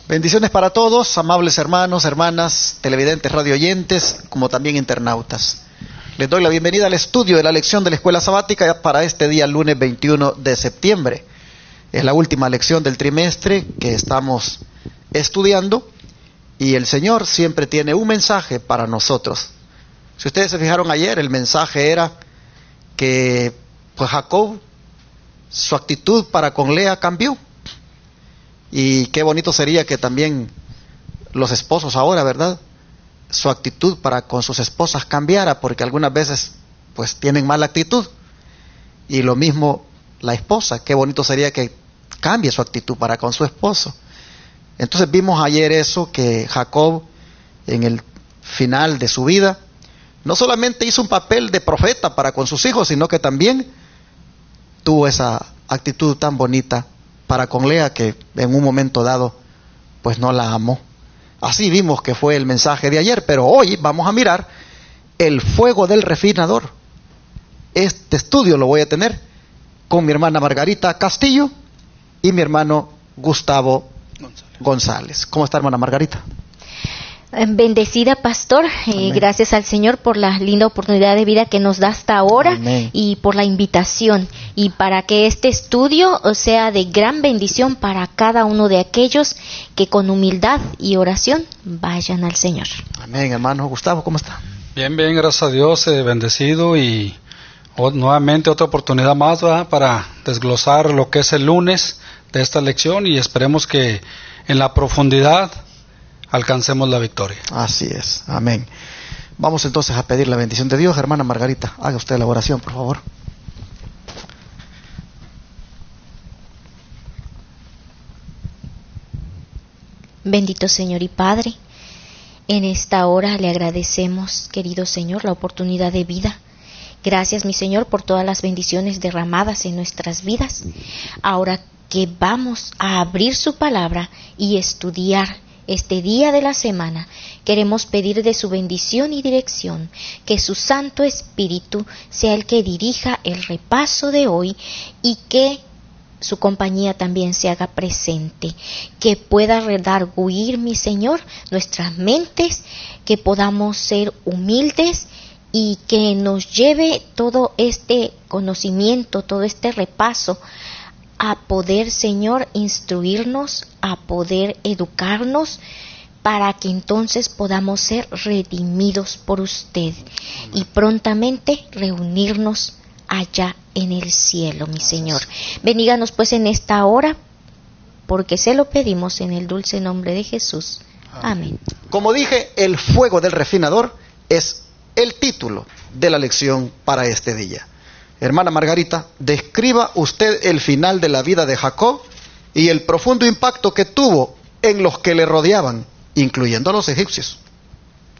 Bendiciones para todos, amables hermanos, hermanas, televidentes, radioyentes, como también internautas. Les doy la bienvenida al estudio de la lección de la Escuela Sabática para este día, lunes 21 de septiembre. Es la última lección del trimestre que estamos estudiando y el Señor siempre tiene un mensaje para nosotros. Si ustedes se fijaron ayer, el mensaje era que pues Jacob, su actitud para con Lea cambió. Y qué bonito sería que también los esposos ahora, ¿verdad?, su actitud para con sus esposas cambiara, porque algunas veces pues tienen mala actitud. Y lo mismo la esposa, qué bonito sería que cambie su actitud para con su esposo. Entonces vimos ayer eso, que Jacob en el final de su vida no solamente hizo un papel de profeta para con sus hijos, sino que también tuvo esa actitud tan bonita para con Lea, que en un momento dado pues no la amó. Así vimos que fue el mensaje de ayer, pero hoy vamos a mirar el fuego del refinador. Este estudio lo voy a tener con mi hermana Margarita Castillo y mi hermano Gustavo González. ¿Cómo está, hermana Margarita? Bendecida, pastor, gracias al Señor por la linda oportunidad de vida que nos da hasta ahora. Amén. Y por la invitación, y para que este estudio sea de gran bendición para cada uno de aquellos que con humildad y oración vayan al Señor. Amén. Hermano Gustavo, ¿cómo está? Bien, gracias a Dios, bendecido, y nuevamente otra oportunidad más, ¿verdad?, para desglosar lo que es el lunes de esta lección, y esperemos que en la profundidad alcancemos la victoria. Así es, amén. Vamos entonces a pedir la bendición de Dios. Hermana Margarita, haga usted la oración, por favor. Bendito Señor y Padre, en esta hora le agradecemos, querido Señor, la oportunidad de vida. Gracias, mi Señor, por todas las bendiciones derramadas en nuestras vidas. Ahora que vamos a abrir su palabra y estudiar este día de la semana, queremos pedir de su bendición y dirección, que su Santo Espíritu sea el que dirija el repaso de hoy y que su compañía también se haga presente, que pueda redarguir, mi Señor, nuestras mentes, que podamos ser humildes y que nos lleve todo este conocimiento, todo este repaso a poder, Señor, instruirnos, a poder educarnos, para que entonces podamos ser redimidos por usted y prontamente reunirnos allá en el cielo, mi Señor. Bendíganos pues en esta hora, porque se lo pedimos en el dulce nombre de Jesús. Amén. Como dije, el fuego del refinador es el título de la lección para este día. Hermana Margarita, describa usted el final de la vida de Jacob y el profundo impacto que tuvo en los que le rodeaban, incluyendo a los egipcios.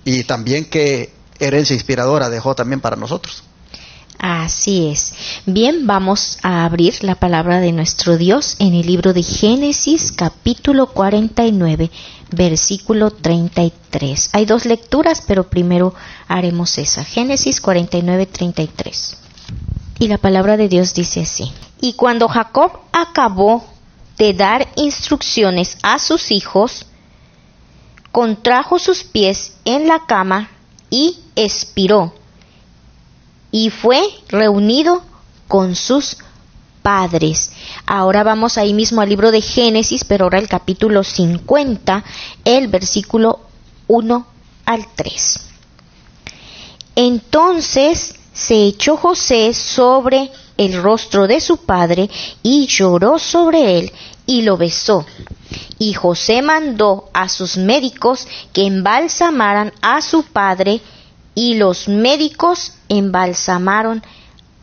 Y también qué herencia inspiradora dejó también para nosotros. Así es. Bien, vamos a abrir la palabra de nuestro Dios en el libro de Génesis, capítulo 49, versículo 33. Hay dos lecturas, pero primero haremos esa. Génesis 49, 33. Y la palabra de Dios dice así: y cuando Jacob acabó de dar instrucciones a sus hijos, contrajo sus pies en la cama y expiró, y fue reunido con sus padres. Ahora vamos ahí mismo al libro de Génesis, pero ahora el capítulo 50, el versículo 1 al 3. Entonces se echó José sobre el rostro de su padre y lloró sobre él y lo besó. Y José mandó a sus médicos que embalsamaran a su padre, y los médicos embalsamaron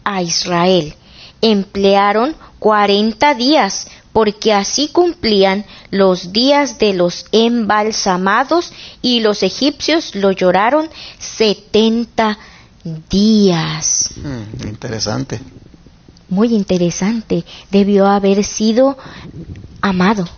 a Israel. Emplearon 40 días, porque así cumplían los días de los embalsamados, y los egipcios lo lloraron 70 días. Interesante. muy interesante. Debió haber sido amado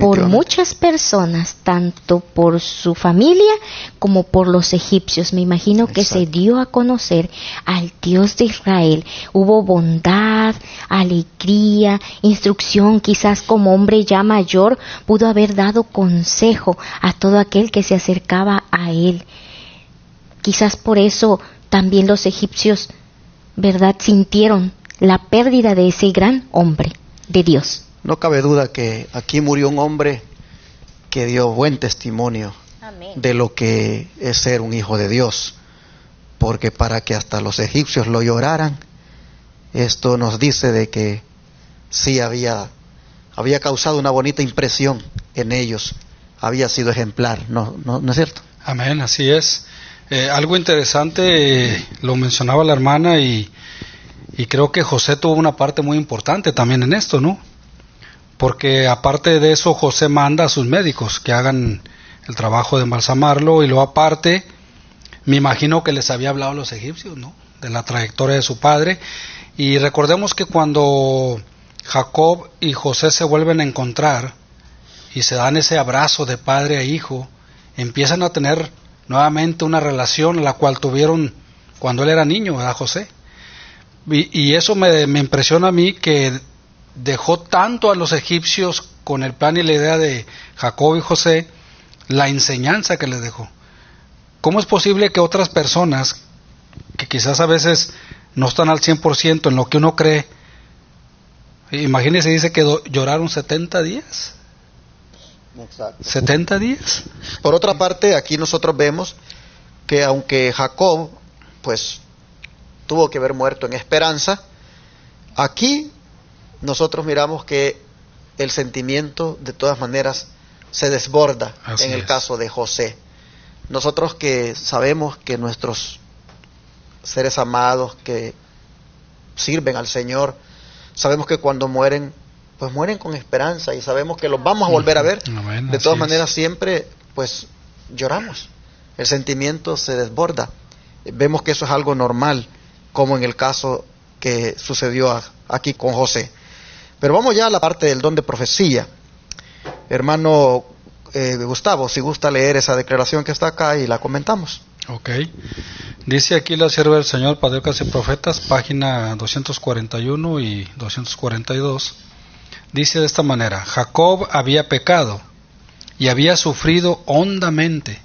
por muchas personas, tanto por su familia como por los egipcios. Me imagino que se dio a conocer al Dios de Israel. Hubo bondad, alegría, instrucción. Quizás como hombre ya mayor pudo haber dado consejo a todo aquel que se acercaba a él. Quizás por eso también los egipcios, ¿verdad?, sintieron la pérdida de ese gran hombre de Dios. No cabe duda que aquí murió un hombre que dio buen testimonio de lo que es ser un hijo de Dios, porque para que hasta los egipcios lo lloraran, esto nos dice de que sí había causado una bonita impresión en ellos, había sido ejemplar, ¿no es cierto? Amén, así es. Algo interesante, lo mencionaba la hermana, y creo que José tuvo una parte muy importante también en esto, ¿no? Porque aparte de eso, José manda a sus médicos que hagan el trabajo de embalsamarlo, y luego aparte, me imagino que les había hablado a los egipcios, ¿no?, de la trayectoria de su padre. Y recordemos que cuando Jacob y José se vuelven a encontrar y se dan ese abrazo de padre a hijo, empiezan a tener nuevamente una relación la cual tuvieron cuando él era niño, ¿verdad, José? Y eso me impresiona a mí, que dejó tanto a los egipcios con el plan y la idea de Jacob y José, la enseñanza que les dejó. ¿Cómo es posible que otras personas, que quizás a veces no están al 100% en lo que uno cree, imagínense, dice que lloraron 70 días? Exacto. 70 días. Por otra parte, aquí nosotros vemos que aunque Jacob, pues, tuvo que haber muerto en esperanza, aquí nosotros miramos que el sentimiento de todas maneras se desborda. Así en el caso de José. Nosotros que sabemos que nuestros seres amados que sirven al Señor, sabemos que cuando mueren, pues mueren con esperanza, y sabemos que los vamos a volver a ver. Amén, de todas maneras siempre pues lloramos, el sentimiento se desborda. Vemos que eso es algo normal, como en el caso que sucedió aquí con José. Pero vamos ya a la parte del don de profecía. Hermano Gustavo, si gusta leer esa declaración que está acá y la comentamos. Ok. Dice aquí la sierva del Señor, Patriarcas y Profetas, página 241 y 242. Dice de esta manera: Jacob había pecado y había sufrido hondamente.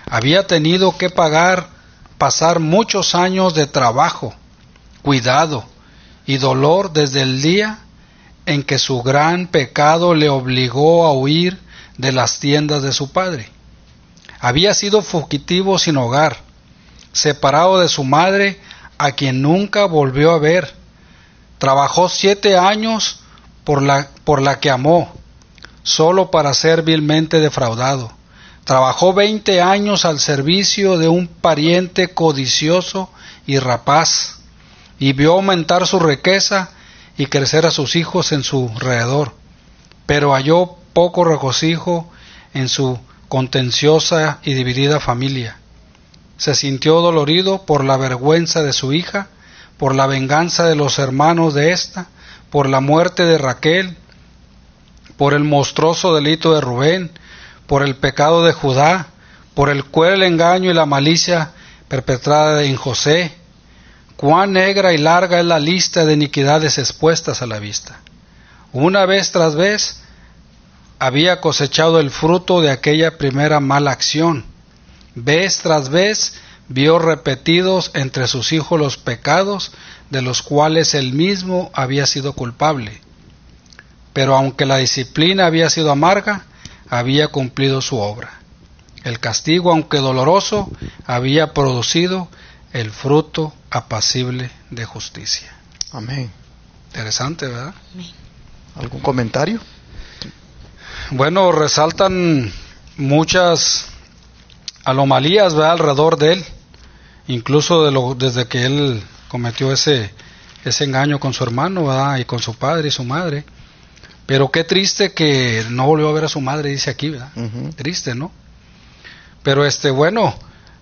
Había tenido que pasar muchos años de trabajo, cuidado y dolor desde el día en que su gran pecado le obligó a huir de las tiendas de su padre. Había sido fugitivo sin hogar, separado de su madre, a quien nunca volvió a ver. Trabajó 7 años por la que amó, solo para ser vilmente defraudado. Trabajó 20 años al servicio de un pariente codicioso y rapaz, y vio aumentar su riqueza y crecer a sus hijos en su alrededor, pero halló poco regocijo en su contenciosa y dividida familia. Se sintió dolorido por la vergüenza de su hija, por la venganza de los hermanos de ésta, por la muerte de Raquel, por el monstruoso delito de Rubén, por el pecado de Judá, por el cruel engaño y la malicia perpetrada en José. Cuán negra y larga es la lista de iniquidades expuestas a la vista. Una vez tras vez había cosechado el fruto de aquella primera mala acción. Vez tras vez vio repetidos entre sus hijos los pecados de los cuales él mismo había sido culpable. Pero aunque la disciplina había sido amarga, había cumplido su obra. El castigo, aunque doloroso, había producido el fruto apacible de justicia. Amén. Interesante, ¿verdad? Amén. ¿Algún comentario? Bueno, resaltan muchas anomalías, ¿verdad?, alrededor de él, incluso desde que él cometió ese engaño con su hermano, ¿verdad?, y con su padre y su madre. Pero qué triste que no volvió a ver a su madre, dice aquí, ¿verdad? Triste, ¿no? Pero bueno,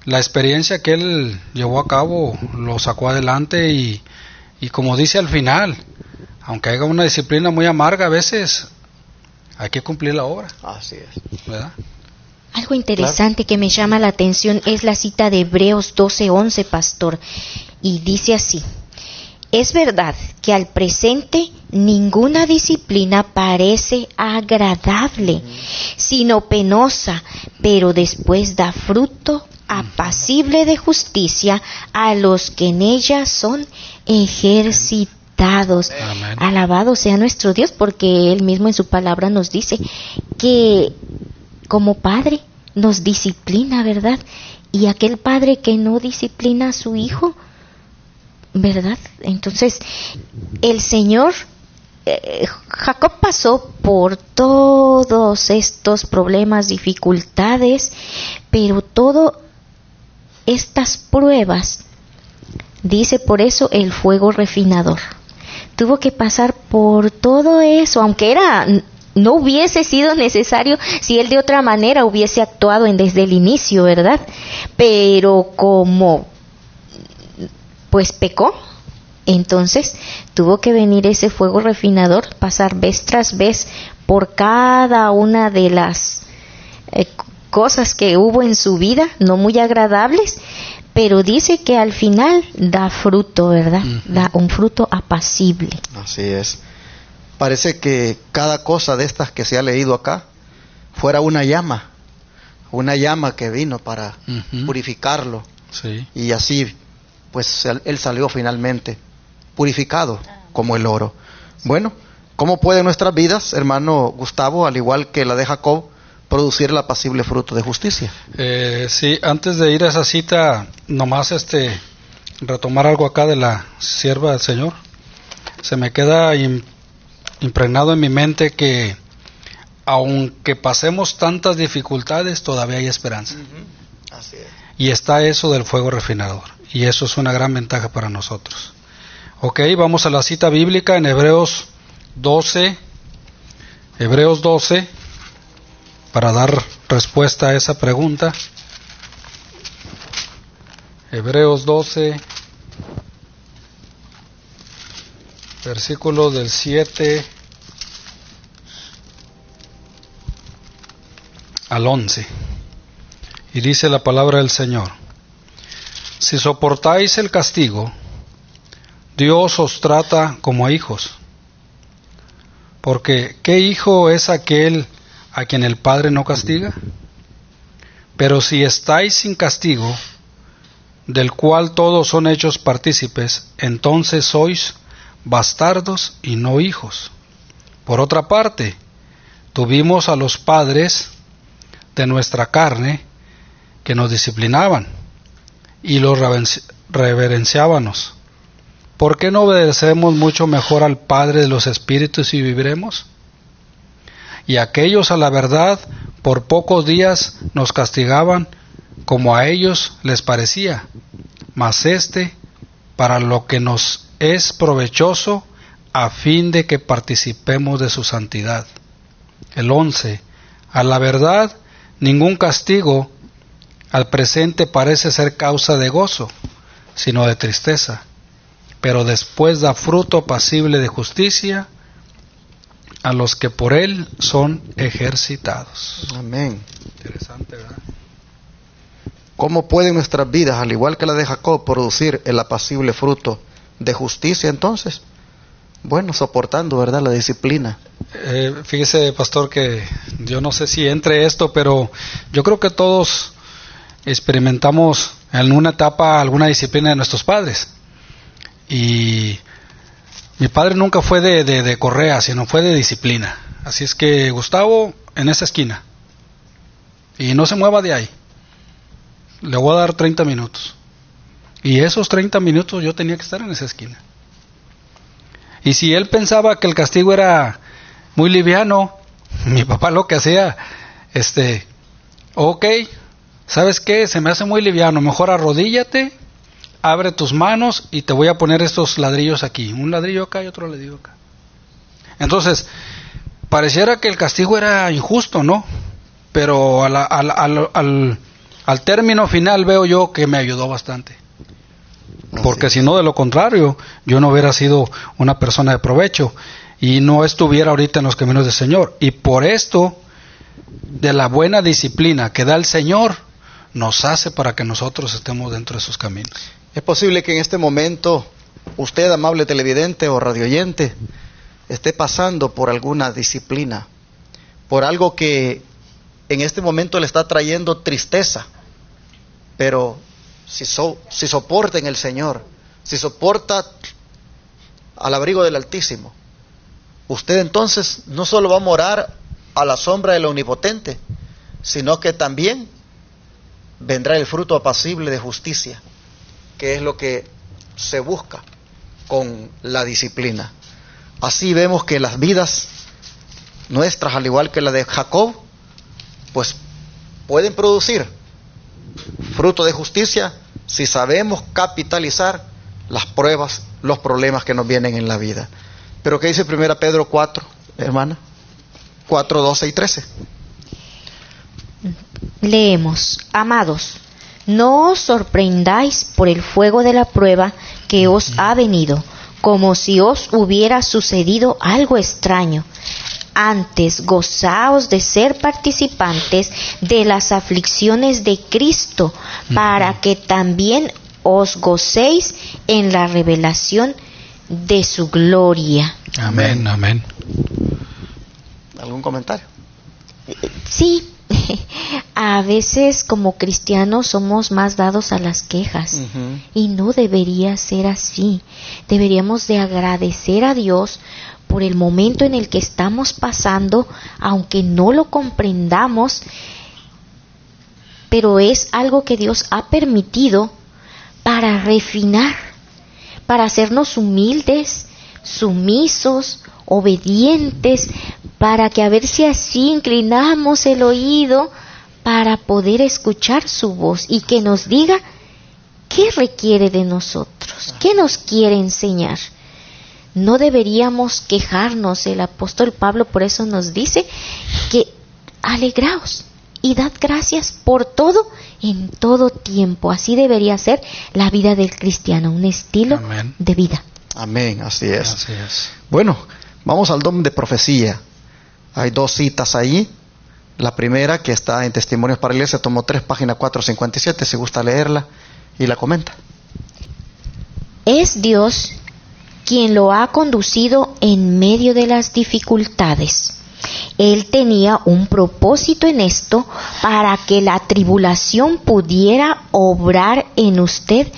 la experiencia que él llevó a cabo lo sacó adelante, y Y como dice al final, aunque haya una disciplina muy amarga, a veces hay que cumplir la obra. Así es. ¿Verdad? Algo interesante que me llama la atención es la cita de Hebreos 12:11, pastor, y dice así: es verdad que al presente ninguna disciplina parece agradable, sino penosa, pero después da fruto apacible de justicia a los que en ella son ejercitados. Amén. Alabado sea nuestro Dios, porque Él mismo en su palabra nos dice que como padre nos disciplina, ¿verdad? Y aquel padre que no disciplina a su hijo, ¿verdad? Entonces, el Señor, Jacob pasó por todos estos problemas, dificultades, pero todas estas pruebas, dice por eso el fuego refinador. Tuvo que pasar por todo eso, aunque no hubiese sido necesario si él de otra manera hubiese actuado desde el inicio, ¿verdad? Pero como pues pecó, entonces tuvo que venir ese fuego refinador, pasar vez tras vez por cada una de las cosas que hubo en su vida, no muy agradables, pero dice que al final da fruto, ¿verdad? Da un fruto apacible. Así es. Parece que cada cosa de estas que se ha leído acá fuera una llama que vino para purificarlo. Sí. Y así, pues él salió finalmente purificado como el oro. Bueno, ¿cómo pueden nuestras vidas, hermano Gustavo, al igual que la de Jacob, producir el apacible fruto de justicia? Sí, antes de ir a esa cita, nomás retomar algo acá de la sierva del Señor. Se me queda impregnado en mi mente que aunque pasemos tantas dificultades, todavía hay esperanza. Así es. Y está eso del fuego refinador. Y eso es una gran ventaja para nosotros. Ok, vamos a la cita bíblica en Hebreos 12. Hebreos 12, para dar respuesta a esa pregunta. Hebreos 12, versículo del 7 al 11. Y dice la palabra del Señor: si soportáis el castigo, Dios os trata como a hijos. Porque ¿qué hijo es aquel a quien el Padre no castiga? Pero si estáis sin castigo, del cual todos son hechos partícipes, entonces sois bastardos y no hijos. Por otra parte, tuvimos a los padres de nuestra carne que nos disciplinaban y los reverenciábamos. ¿Por qué no obedecemos mucho mejor al Padre de los Espíritus y viviremos? Y aquellos a la verdad por pocos días nos castigaban como a ellos les parecía, mas para lo que nos es provechoso, a fin de que participemos de su santidad. El 11. A la verdad, ningún castigo al presente parece ser causa de gozo, sino de tristeza, pero después da fruto apacible de justicia a los que por él son ejercitados. Amén. Interesante, ¿verdad? ¿Cómo pueden nuestras vidas, al igual que la de Jacob, producir el apacible fruto de justicia entonces? Bueno, soportando, ¿verdad?, la disciplina. Fíjese, pastor, que yo no sé si entre esto, pero yo creo que todos experimentamos en una etapa alguna disciplina de nuestros padres. Y mi padre nunca fue de correa, sino fue de disciplina. Así es que, Gustavo, en esa esquina. Y no se mueva de ahí. Le voy a dar 30 minutos. Y esos 30 minutos yo tenía que estar en esa esquina. Y si él pensaba que el castigo era muy liviano, mi papá lo que hacía, ok, ¿sabes qué? Se me hace muy liviano, mejor arrodíllate, abre tus manos y te voy a poner estos ladrillos aquí. Un ladrillo acá y otro ladrillo acá. Entonces, pareciera que el castigo era injusto, ¿no? Pero al término final veo yo que me ayudó bastante. porque si no, de lo contrario, yo no hubiera sido una persona de provecho y no estuviera ahorita en los caminos del Señor. Y por esto, de la buena disciplina que da el Señor, nos hace para que nosotros estemos dentro de sus caminos. Es posible que en este momento usted, amable televidente o radioyente, esté pasando por alguna disciplina, por algo que en este momento le está trayendo tristeza, pero si soporta en el Señor, si soporta al abrigo del Altísimo, usted entonces no solo va a morar a la sombra del Omnipotente, sino que también vendrá el fruto apacible de justicia, que es lo que se busca con la disciplina. Así vemos que las vidas nuestras, al igual que la de Jacob, pues pueden producir fruto de justicia si sabemos capitalizar las pruebas, los problemas que nos vienen en la vida. Pero ¿qué dice 1 Pedro 4, hermana? 4, 12 y 13. Leemos: amados, no os sorprendáis por el fuego de la prueba que os ha venido, como si os hubiera sucedido algo extraño. Antes, gozaos de ser participantes de las aflicciones de Cristo, para que también os gocéis en la revelación de su gloria. Amén, amén. ¿Algún comentario? Sí, a veces como cristianos somos más dados a las quejas, y no debería ser así. Deberíamos de agradecer a Dios por el momento en el que estamos pasando, aunque no lo comprendamos, pero es algo que Dios ha permitido para refinar, para hacernos humildes, sumisos, obedientes, para que a ver si así inclinamos el oído para poder escuchar su voz y que nos diga qué requiere de nosotros, qué nos quiere enseñar. No deberíamos quejarnos. El apóstol Pablo por eso nos dice que alegraos y dad gracias por todo en todo tiempo. Así debería ser la vida del cristiano, un estilo de vida. Amén, así es. Así es. Bueno, vamos al don de profecía. Hay dos citas ahí. La primera, que está en Testimonios para la Iglesia, tomo 3, página 457, si gusta leerla, y la comenta. Es Dios quien lo ha conducido en medio de las dificultades. Él tenía un propósito en esto, para que la tribulación pudiera obrar en usted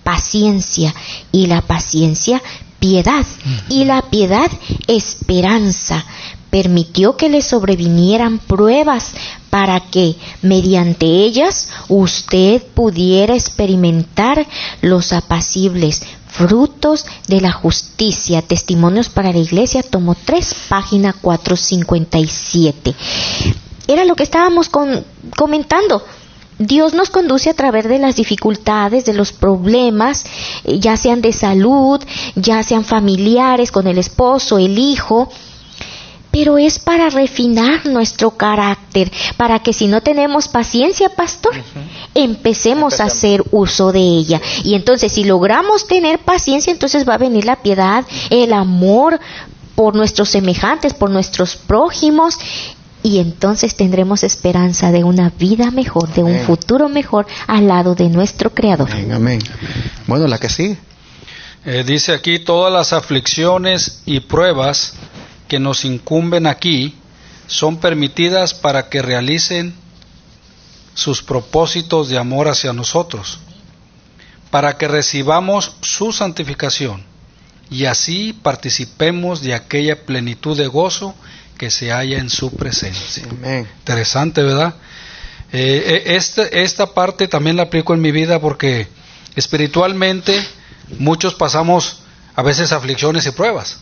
paciencia, y la paciencia piedad, y la piedad esperanza. Permitió que le sobrevinieran pruebas para que mediante ellas usted pudiera experimentar los apacibles frutos de la justicia. Testimonios para la Iglesia, tomo 3, página 457. Era lo que estábamos comentando. Dios nos conduce a través de las dificultades, de los problemas, ya sean de salud, ya sean familiares, con el esposo, el hijo, pero es para refinar nuestro carácter, para que si no tenemos paciencia, pastor, empecemos a hacer uso de ella. Y entonces, si logramos tener paciencia, entonces va a venir la piedad, el amor por nuestros semejantes, por nuestros prójimos, y entonces tendremos esperanza de una vida mejor, de un futuro mejor al lado de nuestro Creador. Amén, amén. Bueno, la que sigue. Dice aquí: todas las aflicciones y pruebas que nos incumben aquí son permitidas para que realicen sus propósitos de amor hacia nosotros, para que recibamos su santificación y así participemos de aquella plenitud de gozo que se halla en su presencia. Amén. Interesante, ¿verdad? Esta parte también la aplico en mi vida, porque espiritualmente muchos pasamos a veces aflicciones y pruebas,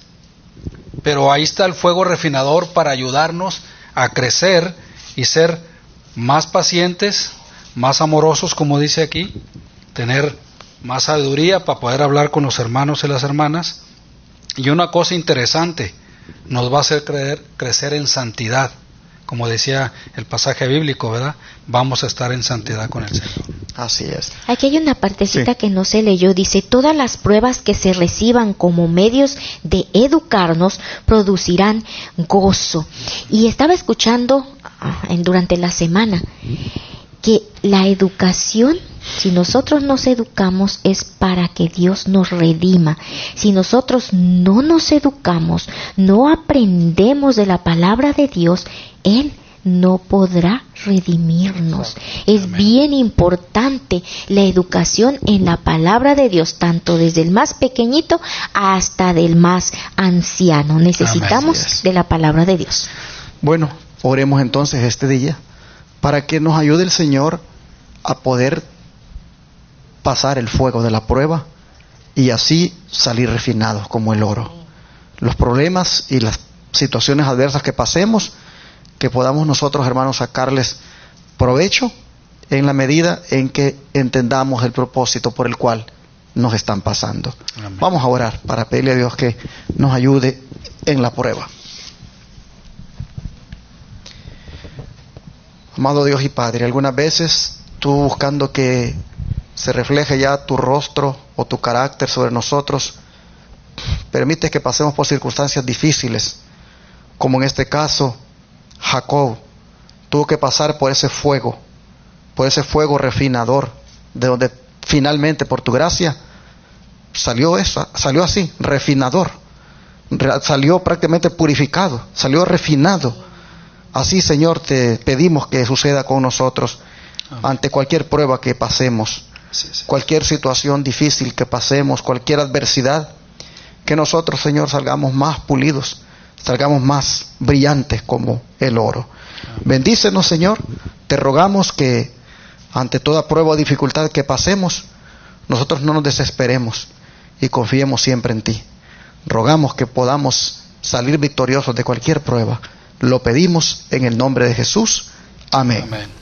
pero ahí está el fuego refinador para ayudarnos a crecer y ser más pacientes, más amorosos, como dice aquí, tener más sabiduría para poder hablar con los hermanos y las hermanas. Y una cosa interesante, nos va a hacer crecer en santidad, como decía el pasaje bíblico, ¿verdad? Vamos a estar en santidad con el Señor. Así es. Aquí hay una partecita Sí. que no se leyó. Dice, todas las pruebas que se reciban como medios de educarnos producirán gozo. Y estaba escuchando durante la semana que la educación, si nosotros nos educamos, es para que Dios nos redima. Si nosotros no nos educamos, no aprendemos de la palabra de Dios, Él no podrá redimirnos. Es Amén. bien importante la educación en la palabra de Dios, tanto desde el más pequeñito hasta del más anciano. Necesitamos Así es. de la palabra de Dios. Bueno, oremos entonces este día para que nos ayude el Señor a poder pasar el fuego de la prueba y así salir refinados como el oro. Los problemas y las situaciones adversas que pasemos, que podamos nosotros, hermanos, sacarles provecho en la medida en que entendamos el propósito por el cual nos están pasando. Amén. Vamos a orar para pedirle a Dios que nos ayude en la prueba. Amado Dios y Padre, algunas veces tú, buscando que se refleje ya tu rostro o tu carácter sobre nosotros, permites que pasemos por circunstancias difíciles, como en este caso Jacob tuvo que pasar por ese fuego refinador, de donde finalmente por tu gracia salió así, refinador, salió prácticamente purificado, salió refinado. Así, Señor, te pedimos que suceda con nosotros. Amén. Ante cualquier prueba que pasemos, Sí, sí. cualquier situación difícil que pasemos, cualquier adversidad, que nosotros, Señor, salgamos más pulidos, salgamos más brillantes como el oro. Bendícenos, Señor. Te rogamos que ante toda prueba o dificultad que pasemos, nosotros no nos desesperemos y confiemos siempre en ti. Rogamos que podamos salir victoriosos de cualquier prueba. Lo pedimos en el nombre de Jesús. Amén. Amén.